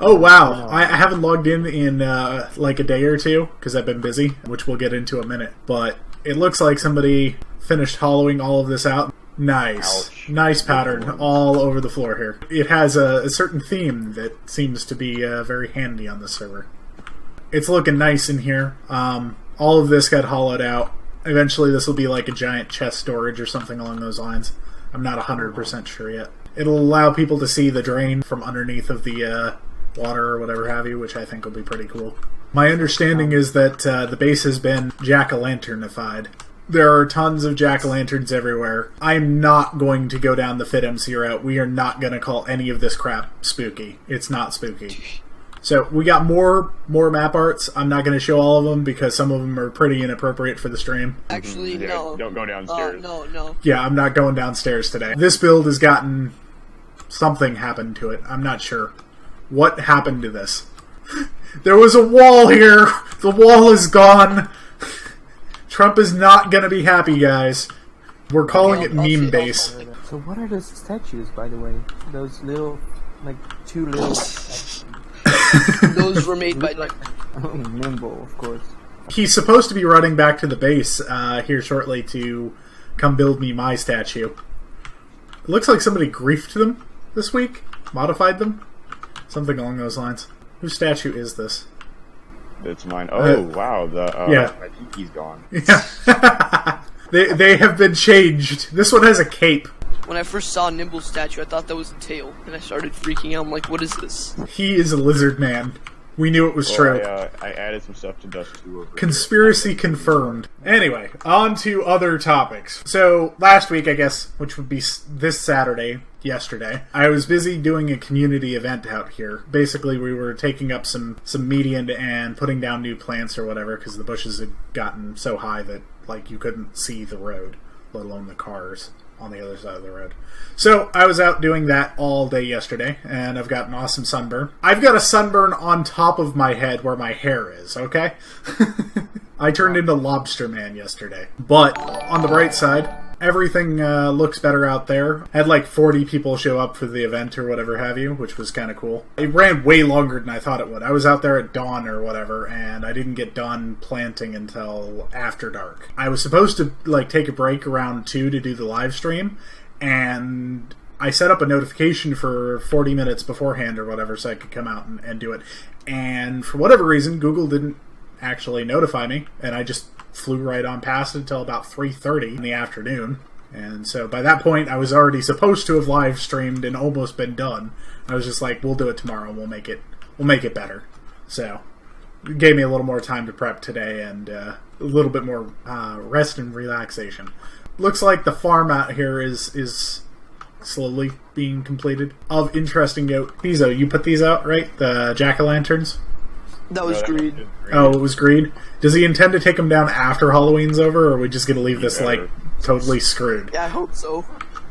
Oh wow, I haven't logged in like a day or two because I've been busy, which we'll get into in a minute. But it looks like somebody finished hollowing all of this out. Nice. Ouch. Nice pattern all over the floor here. It has a certain theme that seems to be very handy on the server. It's looking nice in here. All of this got hollowed out. Eventually this will be like a giant chest storage or something along those lines. I'm not 100% sure yet. It'll allow people to see the drain from underneath of the water or whatever have you, which I think will be pretty cool. My understanding is that the base has been jack-o'-lanternified. There are tons of jack-o'-lanterns everywhere. I'm not going to go down the FitMC route. We are not going to call any of this crap spooky. It's not spooky. So we got more map arts. I'm not going to show all of them because some of them are pretty inappropriate for the stream. Actually, Yeah, no. don't go downstairs. No. Yeah, I'm not going downstairs today. This build has gotten... something happened to it. I'm not sure. What happened to this? There was a wall here! The wall is gone! Trump is not gonna be happy, guys. We're calling it meme base. So what are those statues, by the way? Those little, like, two little... Those were made by... Oh, Nimble, of course. He's supposed to be running back to the base here shortly to come build me my statue. It looks like somebody griefed them this week. Modified them. Something along those lines. Whose statue is this? It's mine. Oh, wow. Yeah. I think he's gone. Yeah. they have been changed. This one has a cape. When I first saw Nimble's statue, I thought that was a tail, and I started freaking out. I'm like, what is this? He is a lizard man. We knew it was true. I added some stuff to Dust 2 over Conspiracy confirmed. Anyway, on to other topics. So, last week, I guess, which would be this Saturday, yesterday, I was busy doing a community event out here. Basically, we were taking up some median and putting down new plants or whatever, because the bushes had gotten so high that, like, you couldn't see the road, let alone the cars on the other side of the road. So I was out doing that all day yesterday, and I've got an awesome sunburn. I've got a sunburn on top of my head where my hair is, okay? I turned into Lobster Man yesterday. But on the bright side, everything looks better out there. I had like 40 people show up for the event or whatever have you, which was kind of cool. It ran way longer than I thought it would. I was out there at dawn or whatever, and I didn't get done planting until after dark. I was supposed to like take a break around 2 to do the live stream, and I set up a notification for 40 minutes beforehand or whatever so I could come out and do it. And for whatever reason, Google didn't actually notify me, and I just flew right on past it until about 3:30 in the afternoon. And so by that point, I was already supposed to have live streamed and almost been done. I was just like, we'll do it tomorrow. We'll make it better. So it gave me a little more time to prep today and a little bit more rest and relaxation. Looks like the farm out here is slowly being completed. Of interesting note, Pizzo, you put these out, right? The jack-o'-lanterns? That was greed. Oh, it was greed? Does he intend to take them down after Halloween's over, or are we just going to leave this, like, totally screwed? Yeah, I hope so.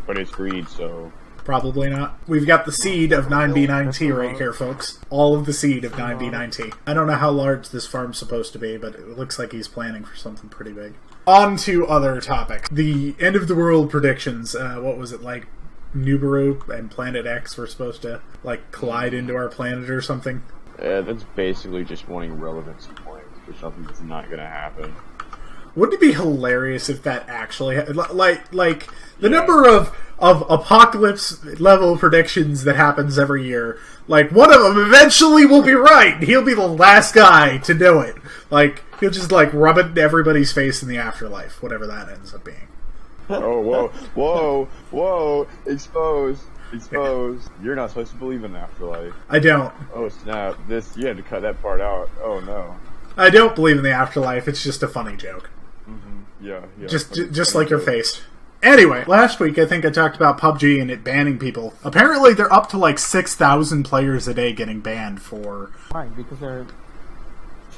But it's greed, so... Probably not. We've got the seed of 9B9T right here, folks. All of the seed of 9B9T. I don't know how large this farm's supposed to be, but it looks like he's planning for something pretty big. On to other topics. The end of the world predictions. What was it, like Nibiru and Planet X were supposed to, like, collide into our planet or something? Yeah, that's basically just wanting relevancy points for something that's not going to happen. Wouldn't it be hilarious if that actually like the number of apocalypse level predictions that happens every year? Like, one of them eventually will be right. He'll be the last guy to do it. Like, he'll just like rub it in everybody's face in the afterlife, whatever that ends up being. Oh, whoa, exposed. You're not supposed to believe in the afterlife. I don't. Oh snap! You had to cut that part out. Oh no. I don't believe in the afterlife. It's just a funny joke. Mm-hmm. Yeah. Just like your face. Anyway, last week I think I talked about PUBG and it banning people. Apparently they're up to like 6,000 players a day getting banned for... Why? Because they're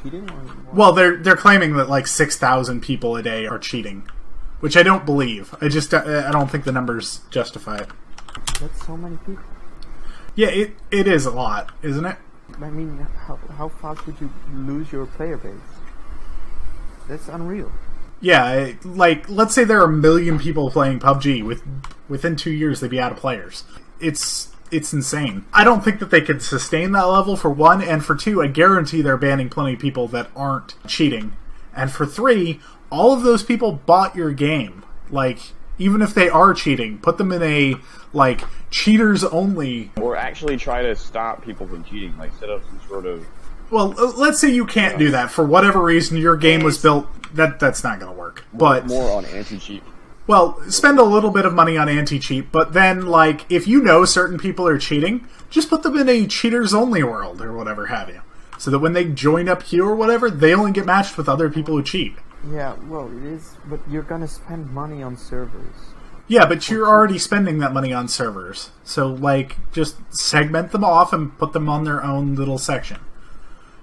cheating? Or what? Well, they're claiming that like 6,000 people a day are cheating, which I don't believe. I don't think the numbers justify it. That's so many people. Yeah, it is a lot, isn't it? I mean, how fast would you lose your player base? That's unreal. Yeah, like, let's say there are 1 million people playing PUBG. Within 2 years, they'd be out of players. It's it's insane. I don't think that they could sustain that level, for one, and for two, I guarantee they're banning plenty of people that aren't cheating. And for three, all of those people bought your game. Like, even if they are cheating, put them in a, like, cheaters only. Or actually try to stop people from cheating, like set up some sort of... Well, let's say you can't do that. For whatever reason, your game was built... That's not going to work. But more on anti-cheat. Well, spend a little bit of money on anti-cheat, but then, like, if you know certain people are cheating, just put them in a cheaters-only world, or whatever have you. So that when they join up here or whatever, they only get matched with other people who cheat. Yeah, well, it is, but you're gonna spend money on servers. Yeah, but you're already spending that money on servers. So, like, just segment them off and put them on their own little section.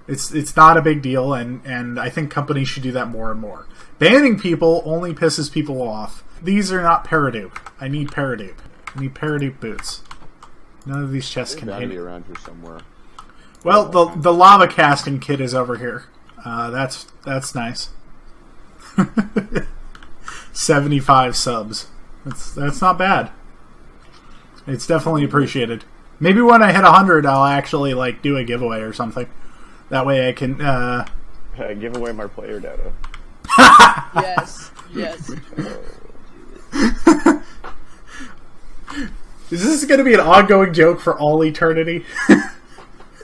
It's not a big deal, and I think companies should do that more and more. Banning people only pisses people off. These are not Paradupe. I need Paradupe. I need Paradupe boots. None of these chests There's gotta contain be it. around here somewhere. Well, the lava casting kit is over here. That's nice. 75 subs. That's not bad. It's definitely appreciated. Maybe when I hit 100, I'll actually like do a giveaway or something. That way I can Give away my player data. Yes. Yes. Is this going to be an ongoing joke for all eternity?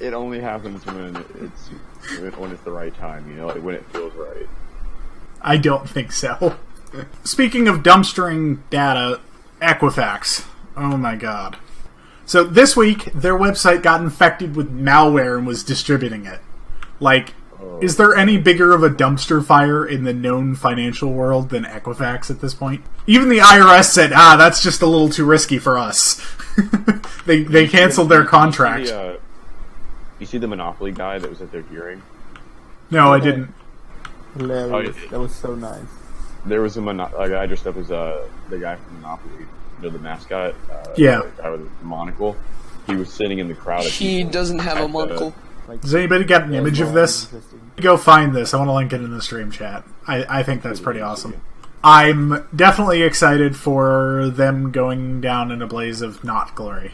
It only happens when it's the right time, you know, like when it feels right. I don't think so. Speaking of dumpstering data, Equifax. Oh my god. So this week, their website got infected with malware and was distributing it. Like, is there any bigger of a dumpster fire in the known financial world than Equifax at this point? Even the IRS said, that's just a little too risky for us. They canceled their contract. You see the Monopoly guy that was at their hearing? No, I didn't. Hilarious. Oh, That was so nice. There was a guy dressed up as the guy from Monopoly, you know, the mascot. Yeah. The guy with the monocle. He was sitting in the crowd. He doesn't have a monocle. Does anybody get an image of this? Go find this. I want to link it in the stream chat. I think that's pretty awesome. I'm definitely excited for them going down in a blaze of not glory.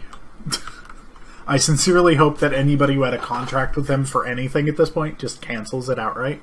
I sincerely hope that anybody who had a contract with them for anything at this point just cancels it outright.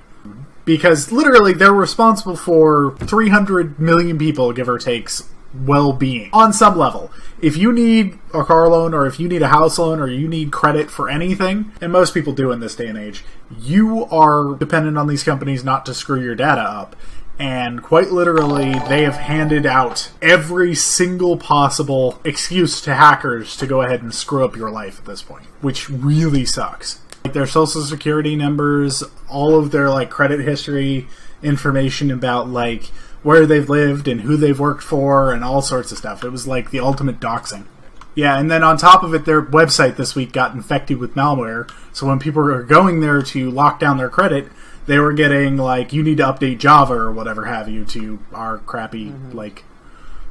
Because literally they're responsible for 300 million people, give or take's well-being on some level. If you need a car loan or if you need a house loan or you need credit for anything, and most people do in this day and age, you are dependent on these companies not to screw your data up. And quite literally, they have handed out every single possible excuse to hackers to go ahead and screw up your life at this point, which really sucks. Like their social security numbers, all of their like credit history information about like where they've lived and who they've worked for and all sorts of stuff. It was like the ultimate doxing. Yeah, and then on top of it, their website this week got infected with malware. So when people were going there to lock down their credit, they were getting, like, you need to update Java or whatever have you to our crappy, like,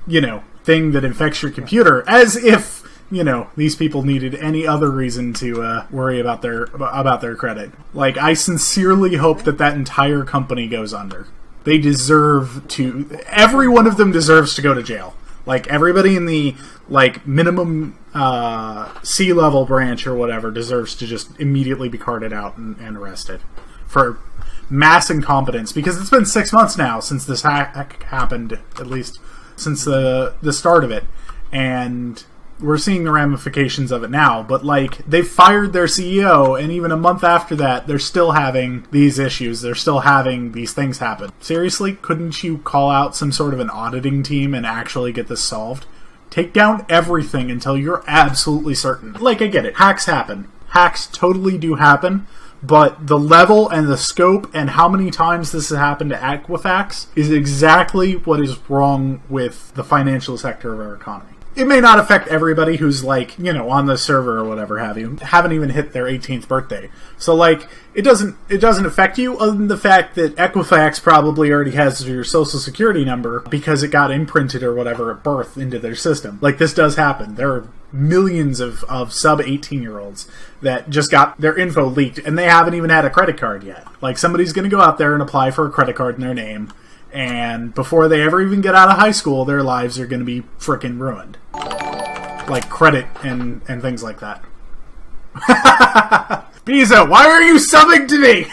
you know, thing that infects your computer. As if, you know, these people needed any other reason to worry about their credit. Like, I sincerely hope that entire company goes under. They deserve to... Every one of them deserves to go to jail. Like, everybody in the, like, minimum C-level branch or whatever deserves to just immediately be carted out and arrested. For mass incompetence, because it's been 6 months now since this hack happened, at least since the start of it, and we're seeing the ramifications of it now. But like, they fired their CEO, and even a month after that, they're still having these issues. They're still having these things happen. Seriously, couldn't you call out some sort of an auditing team and actually get this solved? Take down everything until you're absolutely certain. Like, I get it. Hacks happen. Hacks totally do happen. But the level and the scope and how many times this has happened to Equifax is exactly what is wrong with the financial sector of our economy. It may not affect everybody who's, like, you know, on the server or whatever have you, haven't even hit their 18th birthday. So, like, it doesn't affect you, other than the fact that Equifax probably already has your social security number because it got imprinted or whatever at birth into their system. Like, this does happen. There are millions of sub-18-year-olds that just got their info leaked, and they haven't even had a credit card yet. Like, somebody's going to go out there and apply for a credit card in their name, and before they ever even get out of high school, their lives are going to be frickin' ruined. like credit and things like that. Pizza, why are you subbing to me?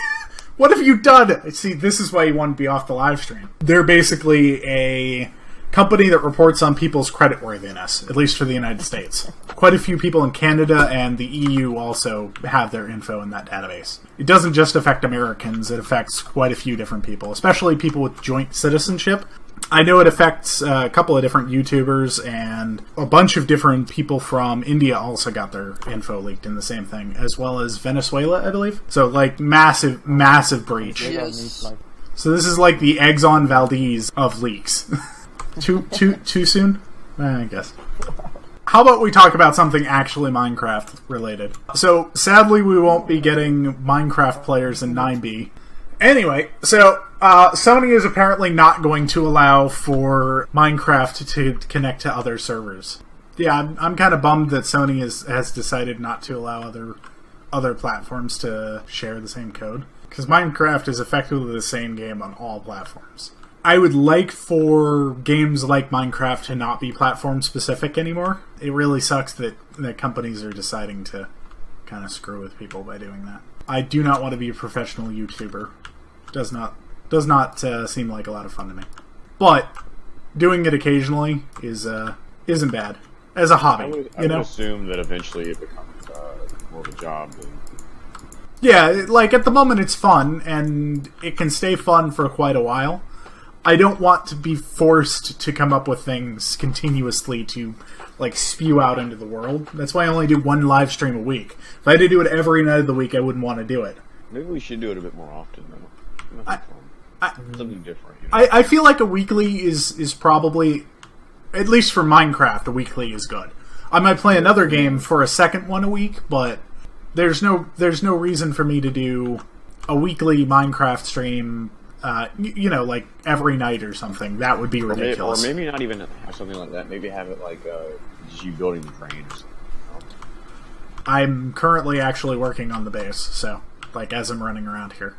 What have you done? See, this is why you want to be off the live stream. They're basically a company that reports on people's creditworthiness, at least for the United States. Quite a few people in Canada and the EU also have their info in that database. It doesn't just affect Americans, it affects quite a few different people, especially people with joint citizenship. I know it affects a couple of different YouTubers, and a bunch of different people from India also got their info leaked in the same thing, as well as Venezuela, I believe. So, like, massive breach. Yes. So this is like the Exxon Valdez of leaks. Too soon? I guess. How about we talk about something actually Minecraft related? So, sadly, we won't be getting Minecraft players in 9B. Anyway, so Sony is apparently not going to allow for Minecraft to connect to other servers. Yeah, I'm kind of bummed that Sony has decided not to allow other platforms to share the same code, because Minecraft is effectively the same game on all platforms. I would like for games like Minecraft to not be platform specific anymore. It really sucks that companies are deciding to kind of screw with people by doing that. I do not want to be a professional YouTuber. Does not seem like a lot of fun to me. But doing it occasionally isn't bad as a hobby. I would assume that eventually it becomes more of a job. Yeah, like at the moment it's fun and it can stay fun for quite a while. I don't want to be forced to come up with things continuously to, like, spew out into the world. That's why I only do one live stream a week. If I had to do it every night of the week, I wouldn't want to do it. Maybe we should do it a bit more often, though. Something different. You know? I feel like a weekly is probably, at least for Minecraft, a weekly is good. I might play another game for a second one a week, but there's no reason for me to do a weekly Minecraft stream. Like every night or something. That would be ridiculous. Or maybe not even have something like that. Maybe have it like just you building the crane or something. I'm currently actually working on the base, so, like, as I'm running around here.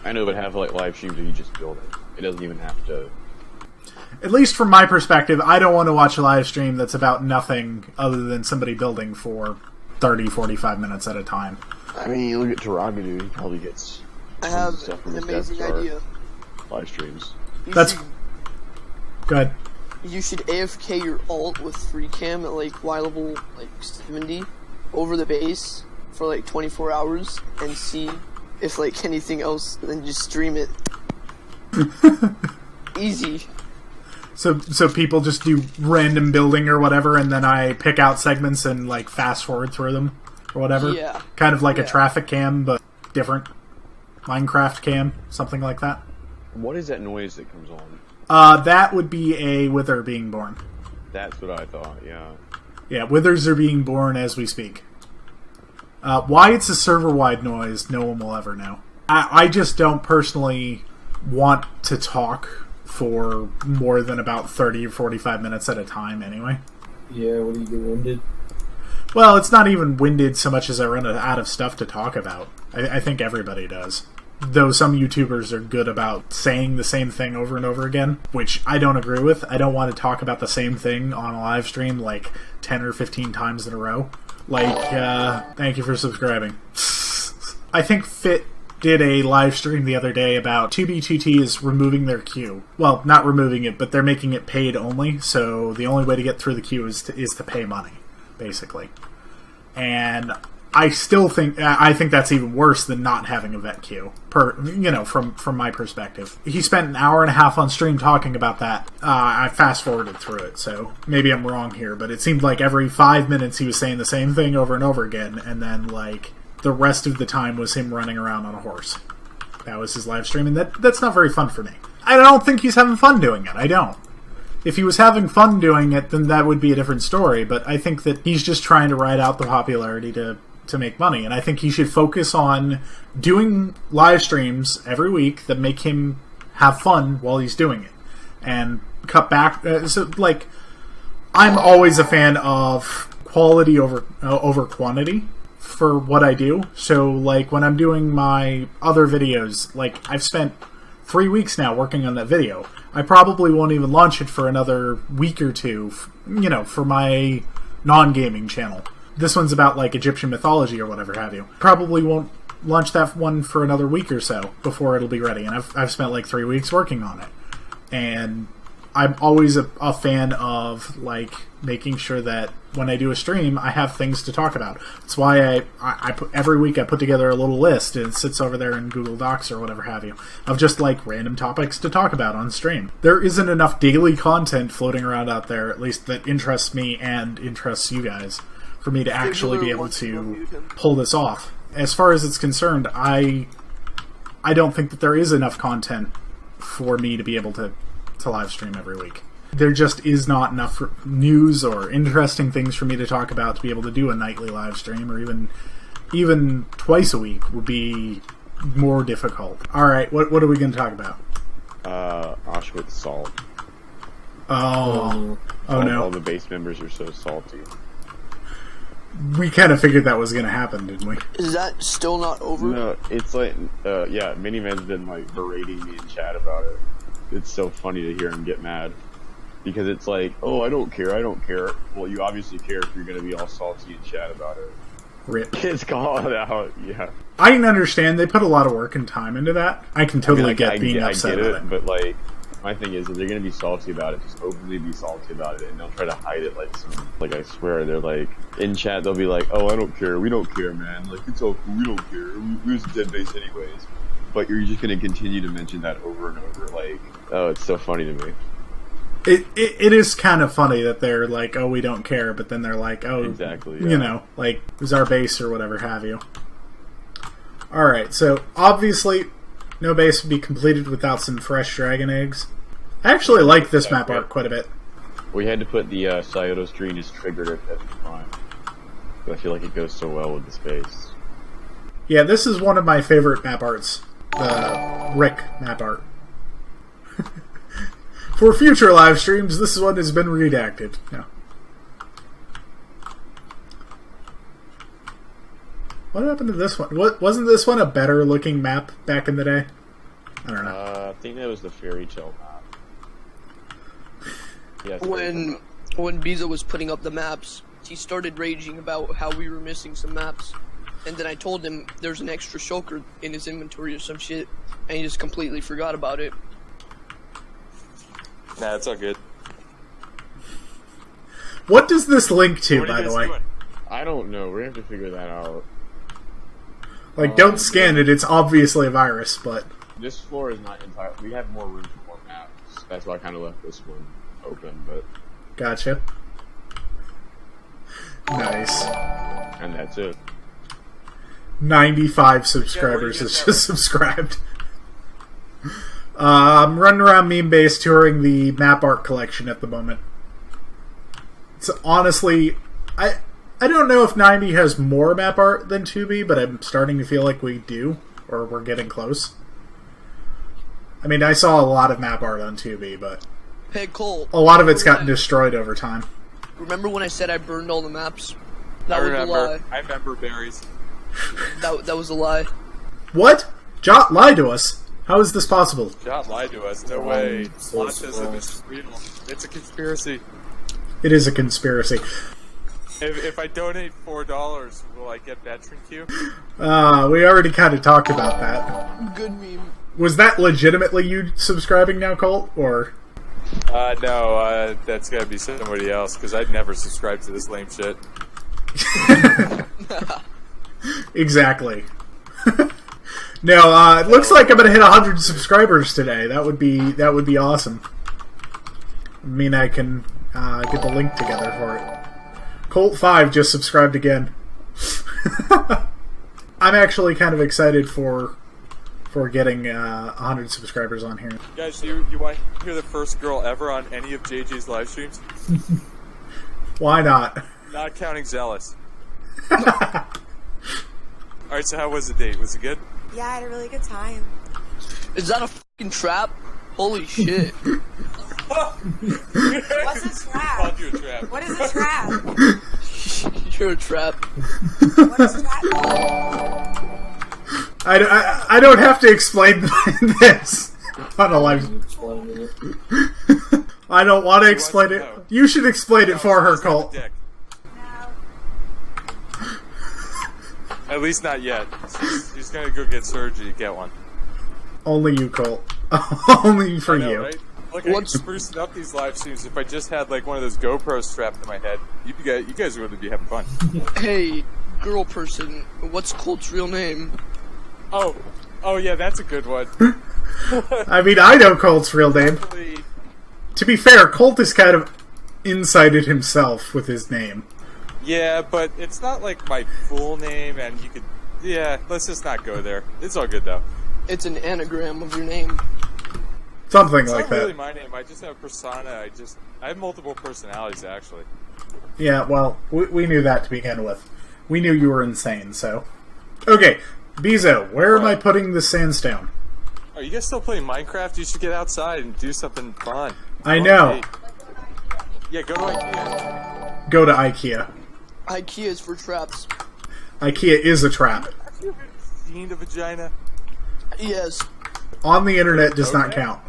I know, but have like live streams where you just build it. It doesn't even have to... At least from my perspective, I don't want to watch a live stream that's about nothing other than somebody building for 30, 45 minutes at a time. I mean, you look at Taraga, dude. He probably gets... I have an amazing idea. Live streams. Good. You should AFK your alt with free cam at like Y level like 70 over the base for like 24 hours and see if like anything else, and then just stream it. Easy. So people just do random building or whatever, and then I pick out segments and like fast forward through them or whatever. Yeah. Kind of like a traffic cam, but different. Minecraft cam, something like that. What is that noise that comes on? That would be a wither being born. That's what I thought, yeah. Yeah, withers are being born as we speak. Why it's a server-wide noise, no one will ever know. I just don't personally want to talk for more than about 30 or 45 minutes at a time anyway. Yeah, what do you get winded? Well, it's not even winded so much as I run out of stuff to talk about. I think everybody does. Though some YouTubers are good about saying the same thing over and over again, which I don't agree with. I don't want to talk about the same thing on a live stream like 10 or 15 times in a row. Like, thank you for subscribing. I think Fit did a live stream the other day about 2B2T is removing their queue. Well, not removing it, but they're making it paid only, so the only way to get through the queue is to pay money, basically. And I still think that's even worse than not having a vet queue. From my perspective, he spent an hour and a half on stream talking about that. I fast forwarded through it, so maybe I'm wrong here, but it seemed like every 5 minutes he was saying the same thing over and over again, and then like the rest of the time was him running around on a horse. That was his live stream, and that's not very fun for me. I don't think he's having fun doing it. I don't. If he was having fun doing it, then that would be a different story, but I think that he's just trying to ride out the popularity to make money, and I think he should focus on doing live streams every week that make him have fun while he's doing it, and cut back. I'm always a fan of quality over quantity for what I do. So, like, when I'm doing my other videos, like, I've spent 3 weeks now working on that video. I probably won't even launch it for another week or two, for my non-gaming channel. This one's about, like, Egyptian mythology or whatever have you. Probably won't launch that one for another week or so before it'll be ready, and I've spent, like, 3 weeks working on it. And I'm always a fan of, like, making sure that when I do a stream, I have things to talk about. That's why I put, every week I put together a little list, and it sits over there in Google Docs or whatever have you, of just, like, random topics to talk about on stream. There isn't enough daily content floating around out there, at least that interests me and interests you guys, for me to actually be able to pull this off. As far as it's concerned, I don't think that there is enough content for me to be able to live stream every week. There just is not enough news or interesting things for me to talk about to be able to do a nightly live stream, or even twice a week would be more difficult. Alright, what are we going to talk about? Auschwitz salt. Oh no. All the base members are so salty. We kind of figured that was going to happen, didn't we? Is that still not over? No, it's like, Miniman's been, like, berating me in chat about it. It's so funny to hear him get mad. Because it's like, oh, I don't care. Well, you obviously care if you're going to be all salty and chat about it. Rip. It's called out, yeah. I can understand. They put a lot of work and time into that. I can totally get being upset about it. But, like, my thing is, if they're going to be salty about it, just openly be salty about it, and they'll try to hide it like I swear, they're like, in chat, they'll be like, oh, I don't care. We don't care, man. Like, it's all cool. We don't care. We was dead base anyways. But you're just going to continue to mention that over and over. Like, oh, it's so funny to me. It is kind of funny that they're like, oh, we don't care, but then they're like, oh, exactly, yeah. Like, it was our base or whatever have you. Alright, so obviously, no base would be completed without some fresh dragon eggs. I actually like this map art quite a bit. We had to put the Sciotos green as triggered at the front. But I feel like it goes so well with the space. Yeah, this is one of my favorite map arts. The Rick map art. For future live streams, this one has been redacted. Yeah. What happened to this one? Wasn't this one a better looking map back in the day? I don't know. I think that was the fairy tale map. Yes, when Biza was putting up the maps, he started raging about how we were missing some maps. And then I told him there's an extra shulker in his inventory or some shit, and he just completely forgot about it. Nah, it's all good. What does this link to, What are by you the guys way? doing? I don't know. We're going to have to figure that out. Like, don't scan it. It's obviously a virus, but... This floor is not entirely... We have more room for more maps. That's why I kind of left this one open, but... Gotcha. Nice. And that's it. 95 subscribers has just subscribed. I'm running around meme base touring the map art collection at the moment. It's honestly... I don't know if 90 has more map art than 2B, but I'm starting to feel like we do, or we're getting close. I mean, I saw a lot of map art on 2B, but Hey, Cole. a lot of it's gotten destroyed over time. Remember when I said I burned all the maps? I That was a remember. lie. I remember berries. That was a lie. What? Jot lied to us. How is this possible? Jot lied to us. No way. Autism is real. It's a conspiracy. It is a conspiracy. If I donate $4, will I get veteran Q? We already kind of talked about that. Good meme. Was that legitimately you subscribing now, Colt? Or... No, that's gotta be somebody else, because I'd never subscribe to this lame shit. Exactly. No, it looks like I'm gonna hit 100 subscribers today. That would be awesome. I mean, I can get the link together for it. Colt5 just subscribed again. I'm actually kind of excited for getting 100 subscribers on here. Guys, you want to hear the first girl ever on any of JJ's live streams? Why not? Not counting Zealous. Alright, so how was the date? Was it good? Yeah, I had a really good time. Is that a fucking trap? Holy shit. What's a trap? Called you a trap. What is a trap? You're a trap. What is a trap? I don't have to explain this. on a live. Explaining it. I don't want to She explain wants it. to know. You should explain it for her, She doesn't have a Colt. dick. No. At least not yet. She's gonna go get surgery to get one. Only you, Colt. Only for I know, you. right? Look, I What's- can spruce up these live streams. If I just had like one of those GoPros strapped to my head, you guys would be having fun. Hey, girl person, what's Colt's real name? Oh yeah, that's a good one. I mean, I know Colt's real name. Actually, To be fair, Colt has kind of incited himself with his name. yeah, but it's not like my full name, and you could. Yeah, let's just not go there. It's all good though. It's an anagram of your name. Something It's like not that. really my name. I just have a persona. I have multiple personalities actually. Yeah, well, we knew that to begin with. We knew you were insane, so. Okay, Bezo, where am I putting the sandstone? Are you guys still playing Minecraft? You should get outside and do something fun. I Go know. on a date. Yeah, go to IKEA. Go to IKEA. IKEA is for traps. IKEA is a trap. Have you ever seen a vagina? Yes. On the internet does not Okay. count.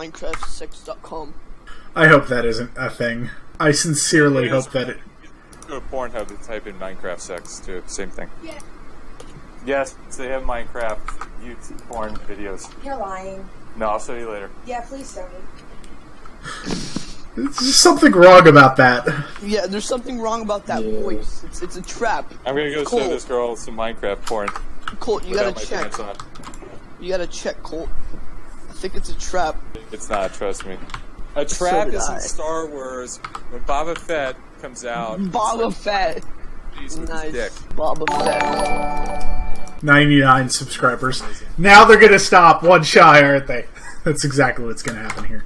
www.minecraftsex.com. I hope that isn't a thing. I sincerely It is. hope that it... Go to Pornhub and type in Minecraft sex too. Same thing. Yes, they have Minecraft YouTube porn videos. You're lying. No, I'll show you later. Yeah, please don't. There's just something wrong about that. Yeah, there's something wrong about that Yeah. voice. It's a trap. I'm gonna go Cool. show this girl some Minecraft porn Colt, you without gotta my check. pants on. You gotta check, Colt. I think it's a trap. It's not, trust me. A trap did is I. in Star Wars when Boba Fett comes out. Boba Fett. He's with his Nice. dick. Boba Fett. 99 subscribers. Now they're gonna stop one shy, aren't they? That's exactly what's gonna happen here.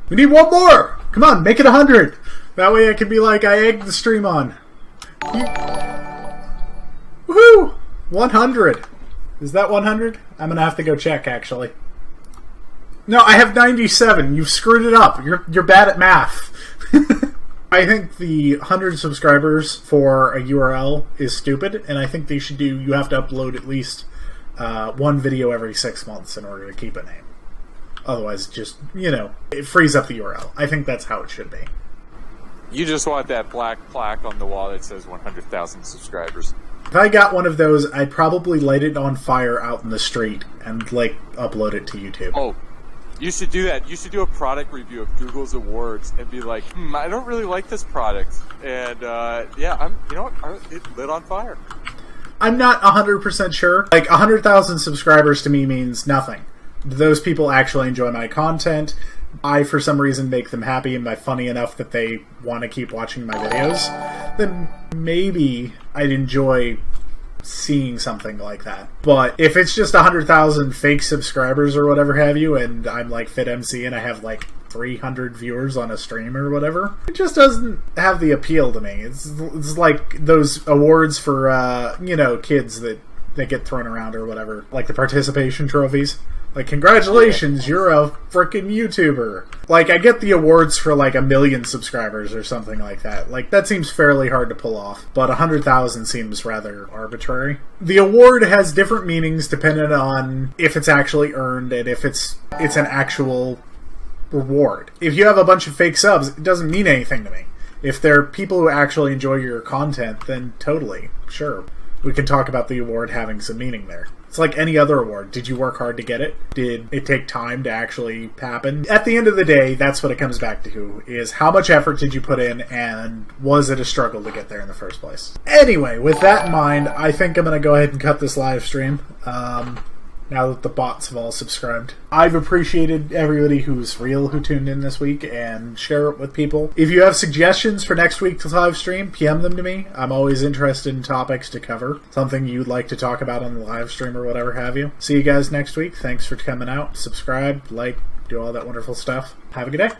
We need one more! Come on, make it 100! That way I can be like, I egged the stream on. Woohoo! 100! Is that 100? I'm gonna have to go check, actually. No, I have 97. You've screwed it up. You're bad at math. I think the 100 subscribers for a URL is stupid, and I think they should do. You have to upload at least one video every 6 months in order to keep a name. Otherwise, just it frees up the URL. I think that's how it should be. You just want that black plaque on the wall that says 100,000 subscribers. If I got one of those, I'd probably light it on fire out in the street and upload it to YouTube. Oh, you should do that. You should do a product review of Google's awards and be like, I don't really like this product, and it lit on fire. I'm not 100% sure. 100,000 subscribers to me means nothing. Those people actually enjoy my content. I, for some reason, make them happy and funny enough that they want to keep watching my videos. Then maybe I'd enjoy seeing something like that. But if it's just 100,000 fake subscribers or whatever have you, and I'm like FitMC and I have 300 viewers on a stream or whatever, it just doesn't have the appeal to me. It's like those awards for kids that get thrown around or whatever, like the participation trophies. Congratulations, you're a frickin' YouTuber. I get the awards for 1 million subscribers or something like that. That seems fairly hard to pull off, but 100,000 seems rather arbitrary. The award has different meanings depending on if it's actually earned and if it's an actual reward. If you have a bunch of fake subs, it doesn't mean anything to me. If they're people who actually enjoy your content, then totally, sure. We can talk about the award having some meaning there. It's like any other award. Did you work hard to get it? Did it take time to actually happen? At the end of the day, that's what it comes back to, is how much effort did you put in, and was it a struggle to get there in the first place? Anyway, with that in mind, I think I'm going to go ahead and cut this live stream. Now that the bots have all subscribed. I've appreciated everybody who's real who tuned in this week and share it with people. If you have suggestions for next week's live stream, PM them to me. I'm always interested in topics to cover. Something you'd like to talk about on the live stream or whatever have you. See you guys next week. Thanks for coming out. Subscribe, do all that wonderful stuff. Have a good day.